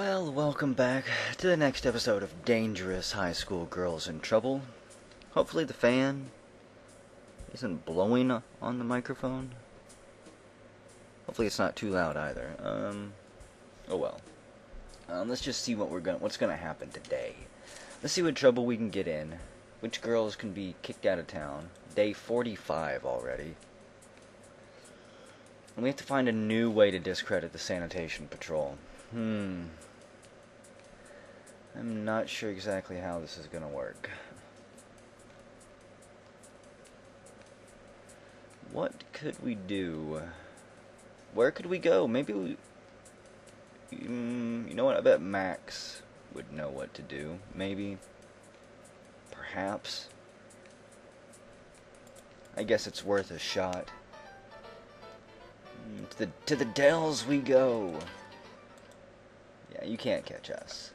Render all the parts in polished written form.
Well, welcome back to the next episode of Dangerous High School Girls in Trouble. Hopefully the fan isn't blowing on the microphone. Hopefully it's not too loud either. Oh well. Let's just see what's gonna happen today. Let's see what trouble we can get in. Which girls can be kicked out of town. Day 45 already. And we have to find a new way to discredit the sanitation patrol. I'm not sure exactly how this is going to work. What could we do? Where could we go? Maybe we... you know what? I bet Max would know what to do. Maybe. Perhaps. I guess it's worth a shot. To the Dells we go. Yeah, you can't catch us.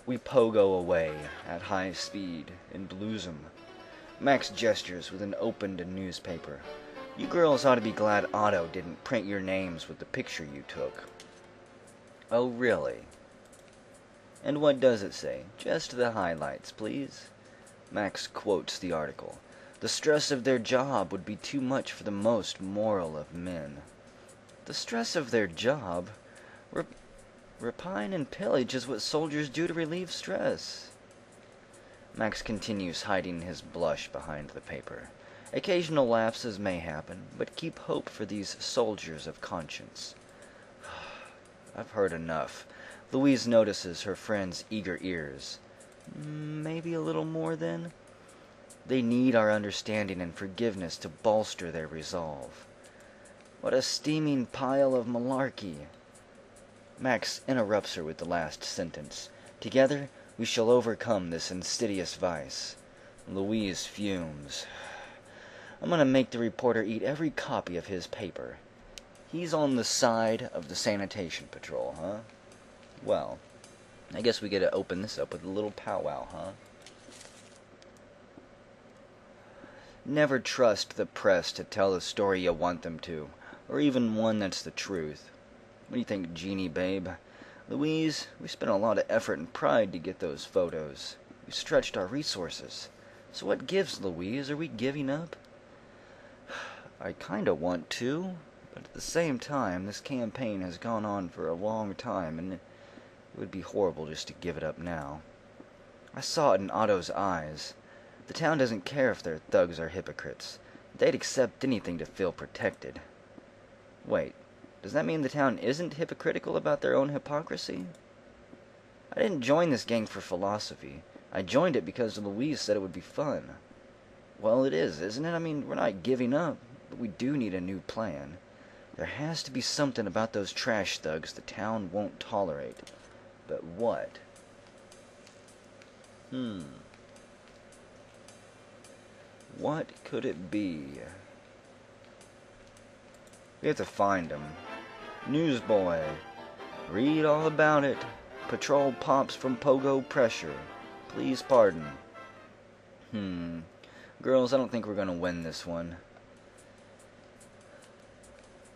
We pogo away at high speed and lose 'em. Max gestures with an opened newspaper. You girls ought to be glad Otto didn't print your names with the picture you took. Oh, really? And what does it say? Just the highlights, please. Max quotes the article. The stress of their job would be too much for the most moral of men. The stress of their job? Rapine and pillage is what soldiers do to relieve stress. Max continues hiding his blush behind the paper. Occasional lapses may happen, but keep hope for these soldiers of conscience. I've heard enough. Louise notices her friend's eager ears. Maybe a little more, then? They need our understanding and forgiveness to bolster their resolve. What a steaming pile of malarkey. Max interrupts her with the last sentence. Together, we shall overcome this insidious vice. Louise fumes. I'm gonna make the reporter eat every copy of his paper. He's on the side of the sanitation patrol, huh? Well, I guess we get to open this up with a little powwow, huh? Never trust the press to tell the story you want them to, or even one that's the truth. What do you think, Jeannie, babe? Louise, we spent a lot of effort and pride to get those photos. We stretched our resources. So what gives, Louise? Are we giving up? I kinda want to, but at the same time, this campaign has gone on for a long time, and it would be horrible just to give it up now. I saw it in Otto's eyes. The town doesn't care if their thugs are hypocrites. They'd accept anything to feel protected. Wait, does that mean the town isn't hypocritical about their own hypocrisy? I didn't join this gang for philosophy. I joined it because Louise said it would be fun. Well, it is, isn't it? I mean, we're not giving up, but we do need a new plan. There has to be something about those trash thugs the town won't tolerate. But what? What could it be? We have to find him. Newsboy. Read all about it. Patrol pops from pogo pressure. Please pardon. Girls, I don't think we're gonna win this one.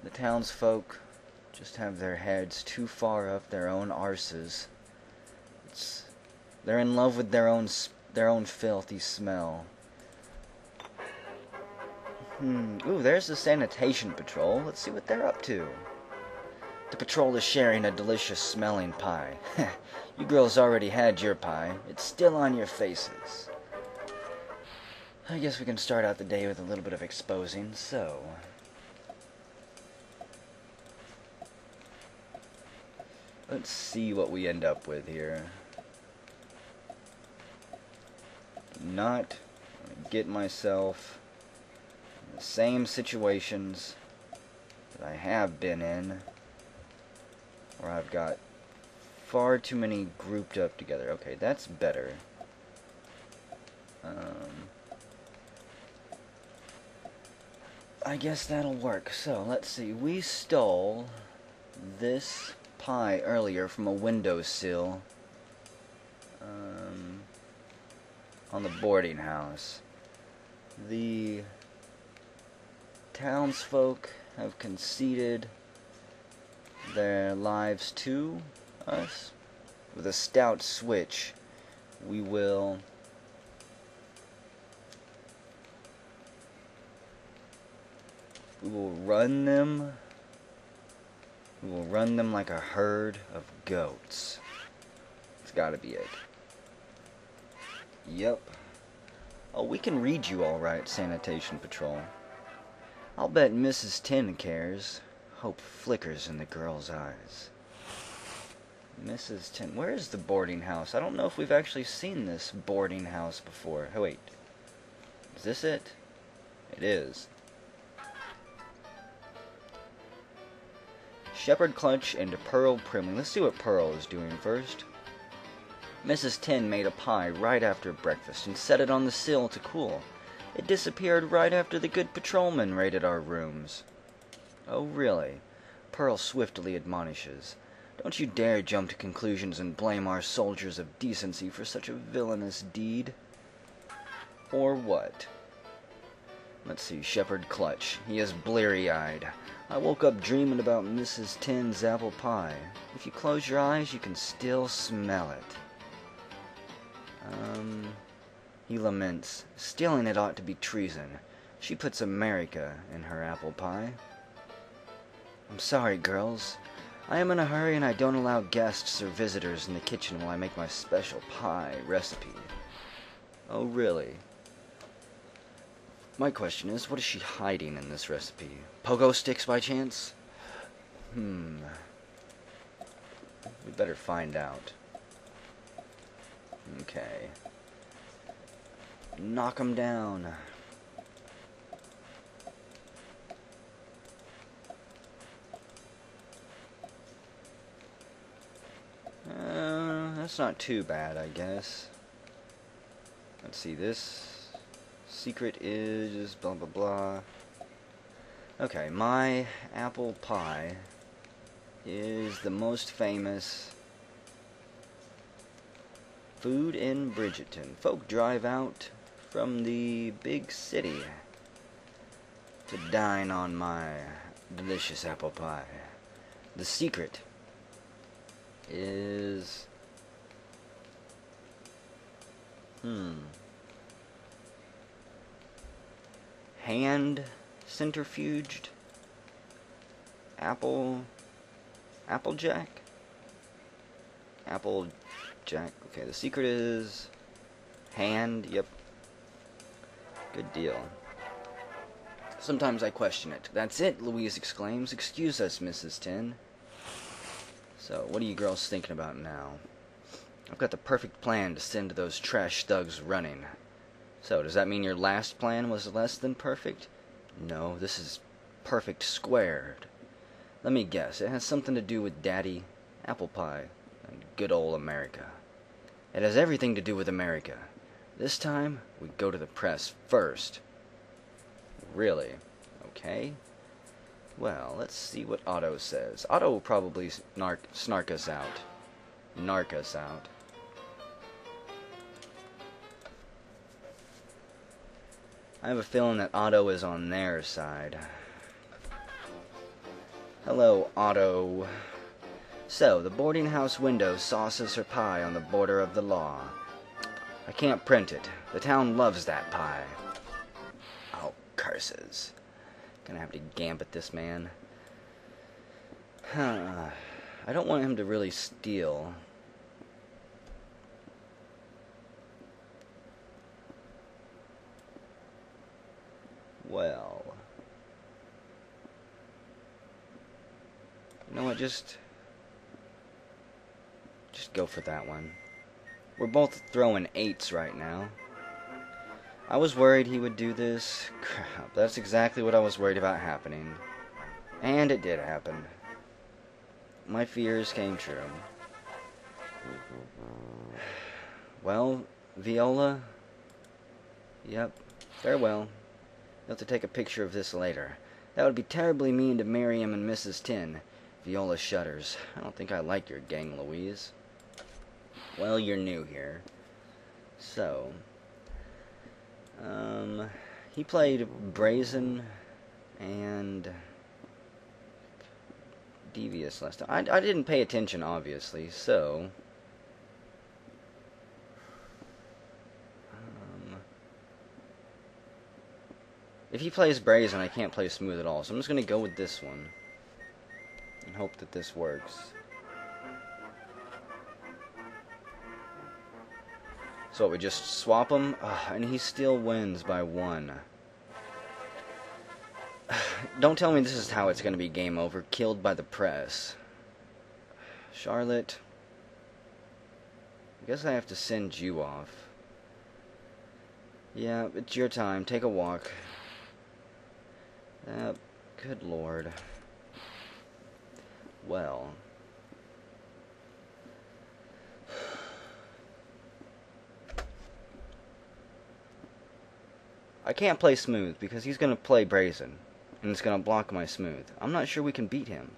The townsfolk just have their heads too far up their own arses. They're in love with their own filthy smell. Ooh, there's the sanitation patrol. Let's see what they're up to. The patrol is sharing a delicious smelling pie. You girls already had your pie. It's still on your faces. I guess we can start out the day with a little bit of exposing, so... let's see what we end up with here. Not get myself in the same situations that I have been in, where I've got far too many grouped up together. Okay, that's better. I guess that'll work. So, let's see. We stole this pie earlier from a windowsill on the boarding house. The townsfolk have conceded their lives to us. With a stout switch, we will run them. We will run them like a herd of goats. It's gotta be it. Yep. Oh, we can read you all right, Sanitation Patrol. I'll bet Mrs. Tin cares. Hope flickers in the girl's eyes. Mrs. Tin. Where is the boarding house? I don't know if we've actually seen this boarding house before. Oh, wait. Is this it? It is. Shepherd Clutch and Pearl Primly. Let's see what Pearl is doing first. Mrs. Tin made a pie right after breakfast and set it on the sill to cool. It disappeared right after the good patrolman raided our rooms. Oh, really? Pearl swiftly admonishes. Don't you dare jump to conclusions and blame our soldiers of decency for such a villainous deed. Or what? Let's see, Shepherd Clutch. He is bleary-eyed. I woke up dreaming about Mrs. Tin's apple pie. If you close your eyes, you can still smell it. He laments. Stealing it ought to be treason. She puts America in her apple pie. I'm sorry, girls. I am in a hurry and I don't allow guests or visitors in the kitchen while I make my special pie recipe. Oh, really? My question is, what is she hiding in this recipe? Pogo sticks by chance? We better find out. Okay. Knock 'em down. That's not too bad, I guess. Let's see, this secret is blah blah blah. Okay, my apple pie is the most famous food in Bridgeton. Folk drive out from the big city to dine on my delicious apple pie. The secret is hand centrifuged Applejack. Okay, the secret is hand. Yep. Good deal. Sometimes I question it. That's it, Louise exclaims. Excuse us, Mrs. Tin. So, what are you girls thinking about now? I've got the perfect plan to send those trash thugs running. So, does that mean your last plan was less than perfect? No, this is perfect squared. Let me guess, it has something to do with Daddy, apple pie, and good old America. It has everything to do with America. This time, we go to the press first. Really? Okay. Well, let's see what Otto says. Otto will probably snark us out. Narc us out. I have a feeling that Otto is on their side. Hello, Otto. So, the boarding house window sauces her pie on the border of the law. I can't print it. The town loves that pie. Oh, curses. Gonna have to gambit this man. I don't want him to really steal. Well, you know what, just go for that one. We're both throwing 8s right now. I was worried he would do this. Crap, that's exactly what I was worried about happening. And it did happen. My fears came true. Well, Viola? Yep, farewell. You'll have to take a picture of this later. That would be terribly mean to Miriam and Mrs. Tin. Viola shudders. I don't think I like your gang, Louise. Well, you're new here. So, he played Brazen and devious last time. I didn't pay attention, obviously, so... If he plays brazen, I can't play smooth at all, so I'm just going to go with this one. And hope that this works. So we just swap him, and he still wins by 1. Don't tell me this is how it's going to be game over. Killed by the press. Charlotte. I guess I have to send you off. Yeah, it's your time. Take a walk. Good lord. Well. I can't play smooth because he's going to play brazen. And it's going to block my smooth. I'm not sure we can beat him.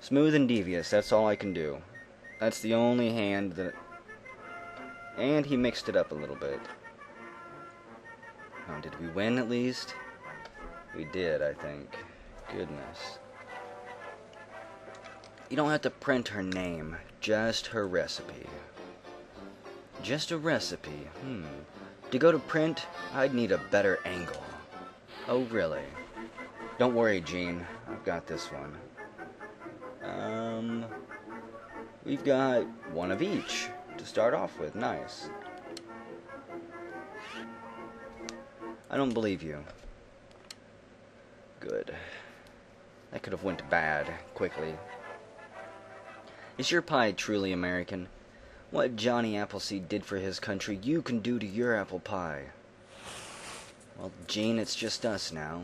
Smooth and devious, that's all I can do. That's the only hand that... And he mixed it up a little bit. Oh, did we win at least? We did, I think. Goodness. You don't have to print her name, just her recipe. Just a recipe, To go to print, I'd need a better angle. Oh, really? Don't worry, Gene. I've got this one. We've got one of each to start off with. Nice. I don't believe you. Good. That could have went bad quickly. Is your pie truly American? What Johnny Appleseed did for his country, you can do to your apple pie. Well, Gene, it's just us now.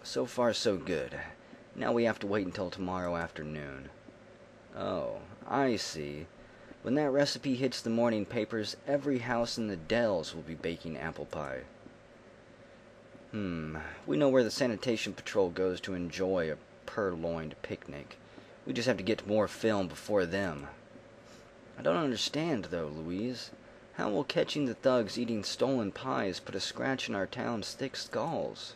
So far, so good. Now we have to wait until tomorrow afternoon. Oh, I see. When that recipe hits the morning papers, every house in the Dells will be baking apple pie. We know where the sanitation patrol goes to enjoy a purloined picnic. We just have to get more film before them. I don't understand, though, Louise. How will catching the thugs eating stolen pies put a scratch in our town's thick skulls?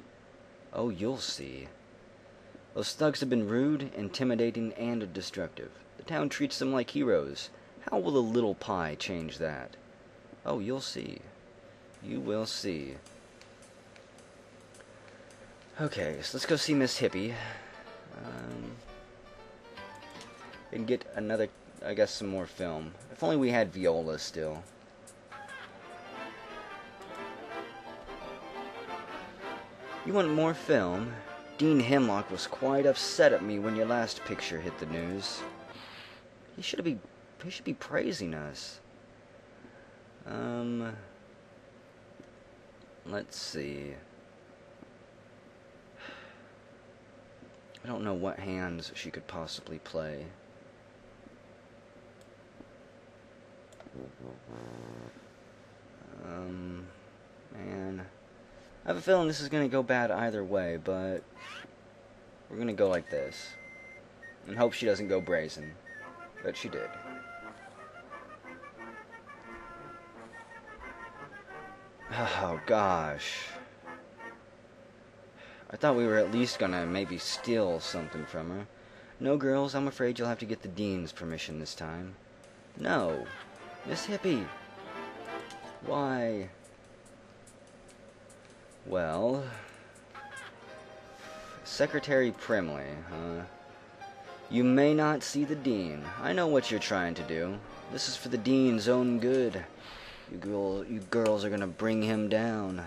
Oh, you'll see. Those thugs have been rude, intimidating, and destructive. The town treats them like heroes. How will the little pie change that? Oh, you'll see. You will see. Okay, so let's go see Miss Hippie. And get another, I guess, some more film. If only we had Viola still. You want more film? Dean Hemlock was quite upset at me when your last picture hit the news. He should be praising us. Let's see. I don't know what hands she could possibly play. Man. I have a feeling this is going to go bad either way, but we're going to go like this. And hope she doesn't go brazen. But she did. Oh, gosh. I thought we were at least going to maybe steal something from her. No, girls, I'm afraid you'll have to get the Dean's permission this time. No. Miss Hippie. Why? Well, Secretary Primley, huh? You may not see the Dean. I know what you're trying to do. This is for the Dean's own good. You girls are gonna bring him down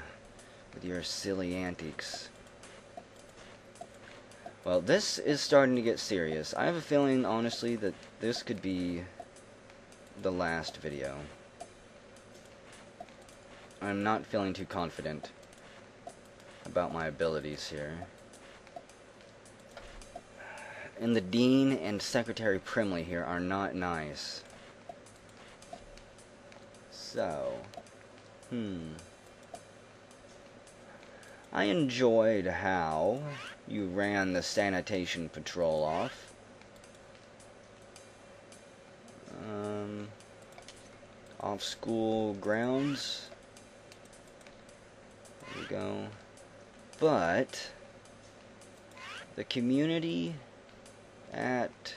with your silly antics. Well, this is starting to get serious. I have a feeling, honestly, that this could be the last video. I'm not feeling too confident about my abilities here. And the Dean and Secretary Primley here are not nice. So, I enjoyed how you ran the sanitation patrol off. off-school grounds. There we go. But the community at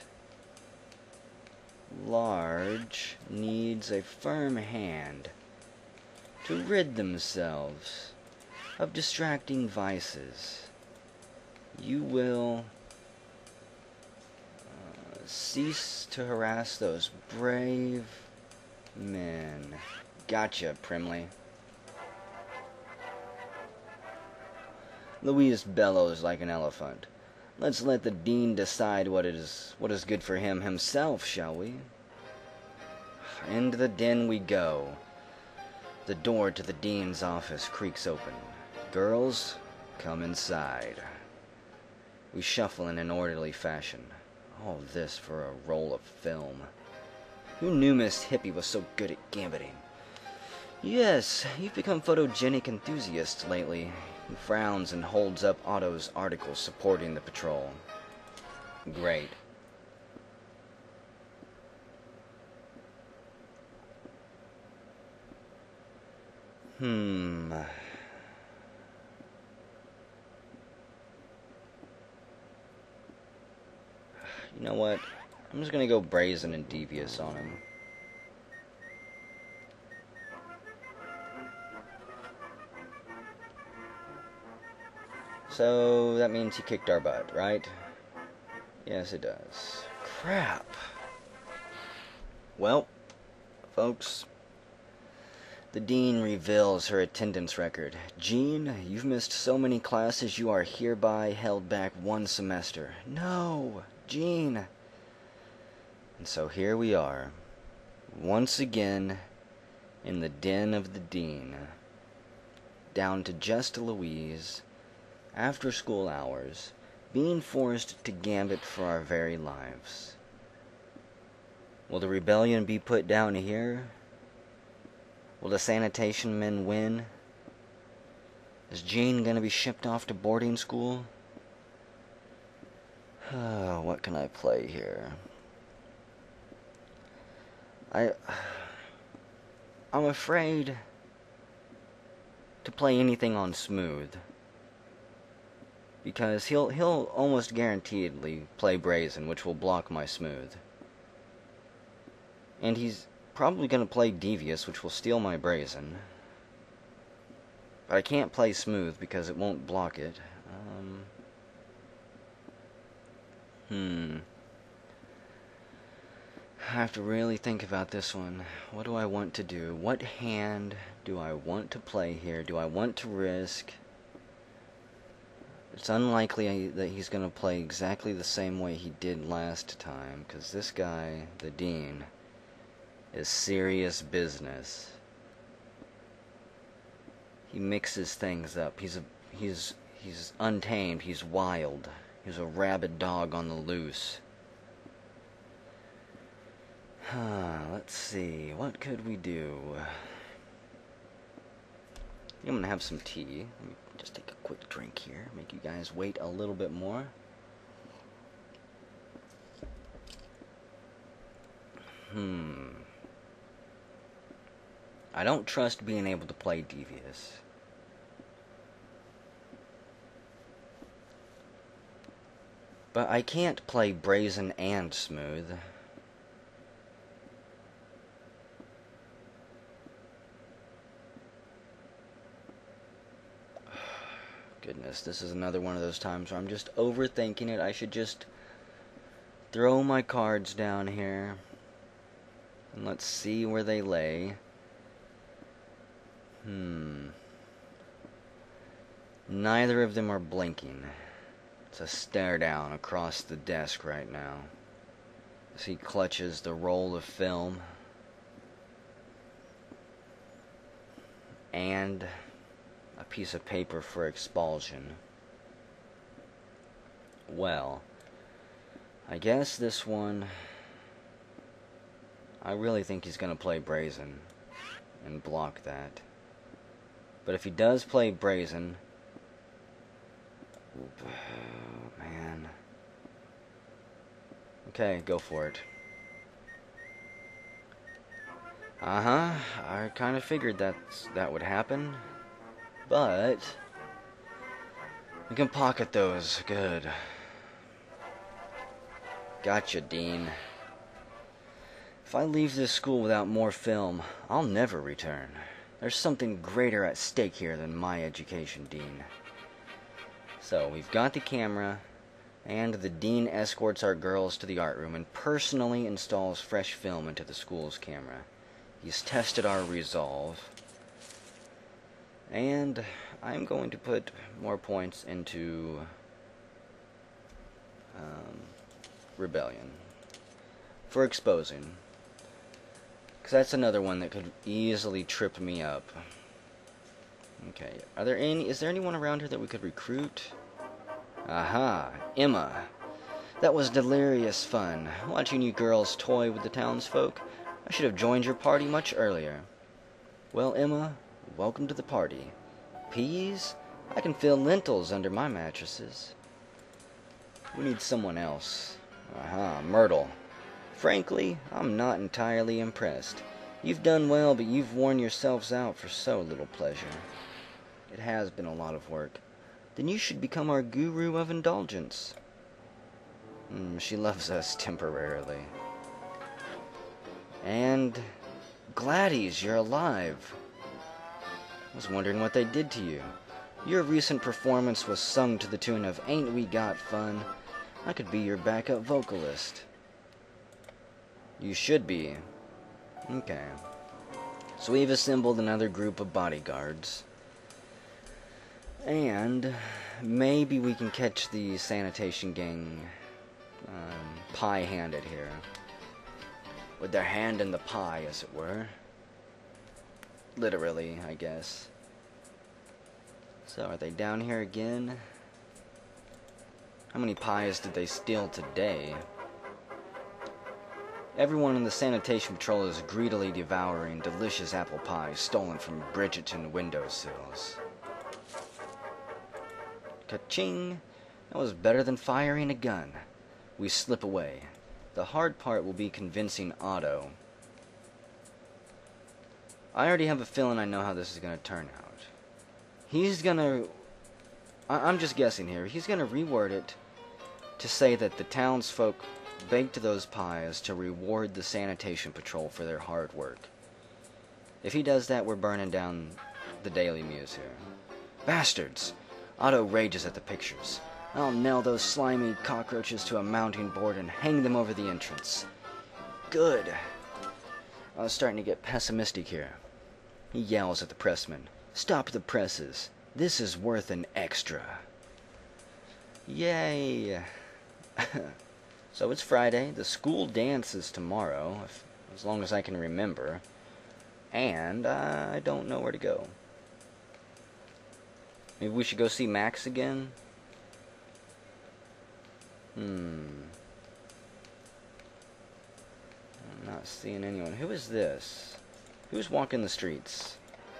large needs a firm hand to rid themselves of distracting vices. You will cease to harass those brave men. Gotcha, Primley. Louise bellows like an elephant. Let's let the dean decide what is good for him himself, shall we? Into the den we go. The door to the dean's office creaks open. Girls, come inside. We shuffle in an orderly fashion. All this for a roll of film. Who knew Miss Hippie was so good at gambiting? Yes, you've become photogenic enthusiasts lately. He frowns and holds up Otto's article supporting the patrol. Great. You know what? I'm just gonna go brazen and devious on him. So that means he kicked our butt, right? Yes, it does. Crap. Well, folks, the dean reveals her attendance record. Jean, you've missed so many classes you are hereby held back 1 semester. No, Jean. And so here we are, once again, in the den of the dean, down to just Louise, after school hours, being forced to gambit for our very lives. Will the rebellion be put down here? Will the sanitation men win? Is Jean gonna be shipped off to boarding school? What can I play here? I'm afraid to play anything on smooth, because he'll almost guaranteedly play brazen, which will block my smooth. And he's probably going to play devious, which will steal my brazen. But I can't play smooth because it won't block it. I have to really think about this one. What do I want to do? What hand do I want to play here? Do I want to risk? It's unlikely that he's going to play exactly the same way he did last time, because this guy, the dean, is serious business. He mixes things up. He's untamed. He's wild. He's a rabid dog on the loose. Let's see. What could we do? I'm gonna have some tea. Let me just take a quick drink here. Make you guys wait a little bit more. I don't trust being able to play devious. But I can't play brazen and smooth. Goodness, this is another one of those times where I'm just overthinking it. I should just throw my cards down here and let's see where they lay. Neither of them are blinking. It's a stare down across the desk right now as he clutches the roll of film and a piece of paper for expulsion. Well, I guess this one, I really think he's going to play brazen and block that. But if he does play brazen, oh, man. Okay, go for it. Uh-huh. I kind of figured that would happen. But we can pocket those. Good. Gotcha, Dean. If I leave this school without more film, I'll never return. There's something greater at stake here than my education, Dean. So, we've got the camera, and the Dean escorts our girls to the art room and personally installs fresh film into the school's camera. He's tested our resolve. And I'm going to put more points into rebellion for exposing, because that's another one that could easily trip me up. Okay, is there anyone around here that we could recruit? Aha, Emma. That was delirious fun, watching you girls toy with the townsfolk. I should have joined your party much earlier. Well, Emma, welcome to the party. Peas? I can feel lentils under my mattresses. We need someone else. Aha, Myrtle. Frankly, I'm not entirely impressed. You've done well, but you've worn yourselves out for so little pleasure. It has been a lot of work. Then you should become our guru of indulgence. She loves us temporarily. And Gladys, you're alive. I was wondering what they did to you. Your recent performance was sung to the tune of Ain't We Got Fun. I could be your backup vocalist. You should be. Okay. So we've assembled another group of bodyguards. And maybe we can catch the sanitation gang pie-handed here. With their hand in the pie, as it were. Literally, I guess. So, are they down here again? How many pies did they steal today? Everyone in the sanitation patrol is greedily devouring delicious apple pies stolen from Bridgerton windowsills. Ka-ching! That was better than firing a gun. We slip away. The hard part will be convincing Otto. I already have a feeling I know how this is going to turn out. He's going to... I'm just guessing here. He's going to reword it to say that the townsfolk baked those pies to reward the sanitation patrol for their hard work. If he does that, we're burning down the Daily Muse here. Bastards! Otto rages at the pictures. I'll nail those slimy cockroaches to a mounting board and hang them over the entrance. Good. I was starting to get pessimistic here. He yells at the pressman. Stop the presses. This is worth an extra. Yay. So it's Friday. The school dance is tomorrow, as long as I can remember. And I don't know where to go. Maybe we should go see Max again? I'm not seeing anyone. Who is this? Who's walking the streets?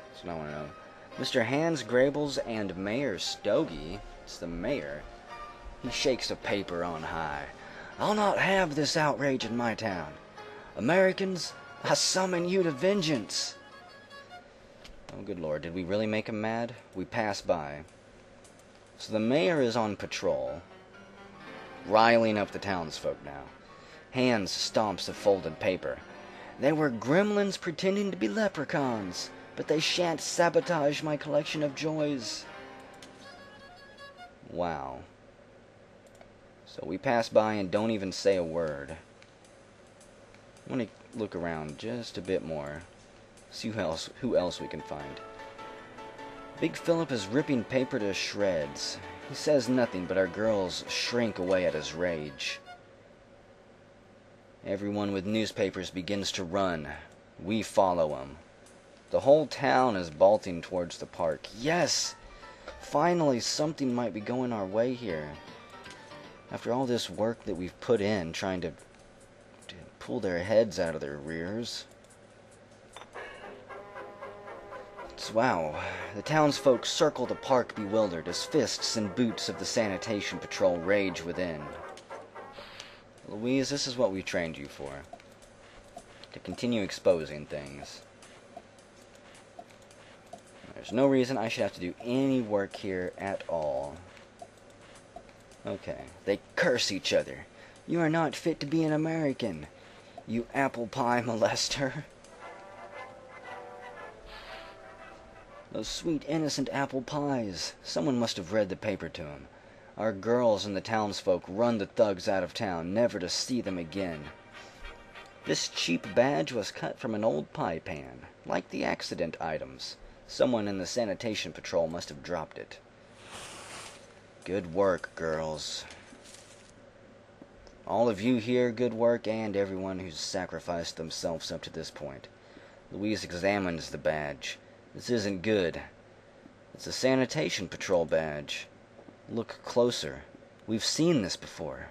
That's what I want to know. Mr. Hans Grabels and Mayor Stogie. It's the mayor. He shakes a paper on high. I'll not have this outrage in my town. Americans, I summon you to vengeance. Oh, good Lord. Did we really make him mad? We pass by. So the mayor is on patrol, riling up the townsfolk now. Hans stomps a folded paper. They were gremlins pretending to be leprechauns, but they shan't sabotage my collection of joys. Wow. So we pass by and don't even say a word. I want to look around just a bit more. See who else we can find. Big Philip is ripping paper to shreds. He says nothing, but our girls shrink away at his rage. Everyone with newspapers begins to run. We follow him. The whole town is bolting towards the park. Yes! Finally, something might be going our way here. After all this work that we've put in, trying to pull their heads out of their rears. Wow. The townsfolk circle the park bewildered as fists and boots of the sanitation patrol rage within. Louise, this is what we trained you for. to continue exposing things. There's no reason I should have to do any work here at all. Okay, they curse each other. You are not fit to be an American, you apple pie molester. Those sweet, innocent apple pies. Someone must have read the paper to him. Our girls and the townsfolk run the thugs out of town, never to see them again. This cheap badge was cut from an old pie pan, like the accident items. Someone in the sanitation patrol must have dropped it. Good work, girls. All of you here, good work, and everyone who's sacrificed themselves up to this point. Louise examines the badge. This isn't good. It's a sanitation patrol badge. Look closer. We've seen this before.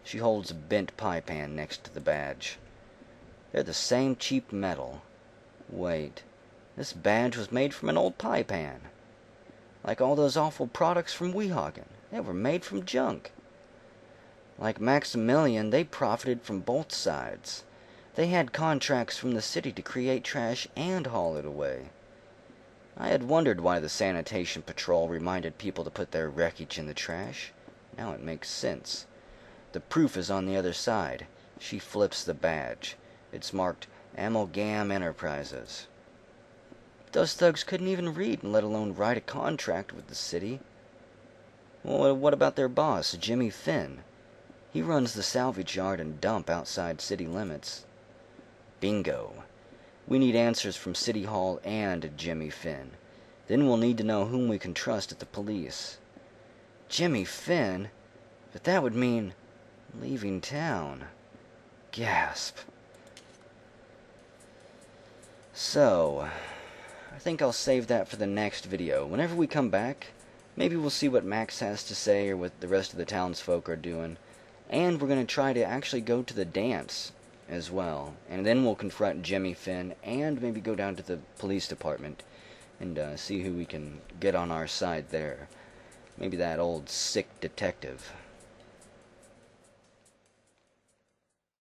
She holds a bent pie pan next to the badge. They're the same cheap metal. Wait, this badge was made from an old pie pan. Like all those awful products from Weehawken. They were made from junk. Like Maximilian, they profited from both sides. They had contracts from the city to create trash and haul it away. I had wondered why the sanitation patrol reminded people to put their wreckage in the trash. Now it makes sense. The proof is on the other side. She flips the badge. It's marked Amalgam Enterprises. Those thugs couldn't even read, let alone write a contract with the city. Well, what about their boss, Jimmy Finn? He runs the salvage yard and dump outside city limits. Bingo. We need answers from City Hall and Jimmy Finn. Then we'll need to know whom we can trust at the police. Jimmy Finn? But that would mean leaving town. Gasp. So, I think I'll save that for the next video. Whenever we come back, maybe we'll see what Max has to say or what the rest of the townsfolk are doing. And we're going to try to actually go to the dance as well. And then we'll confront Jimmy Finn and maybe go down to the police department and see who we can get on our side there. Maybe that old sick detective.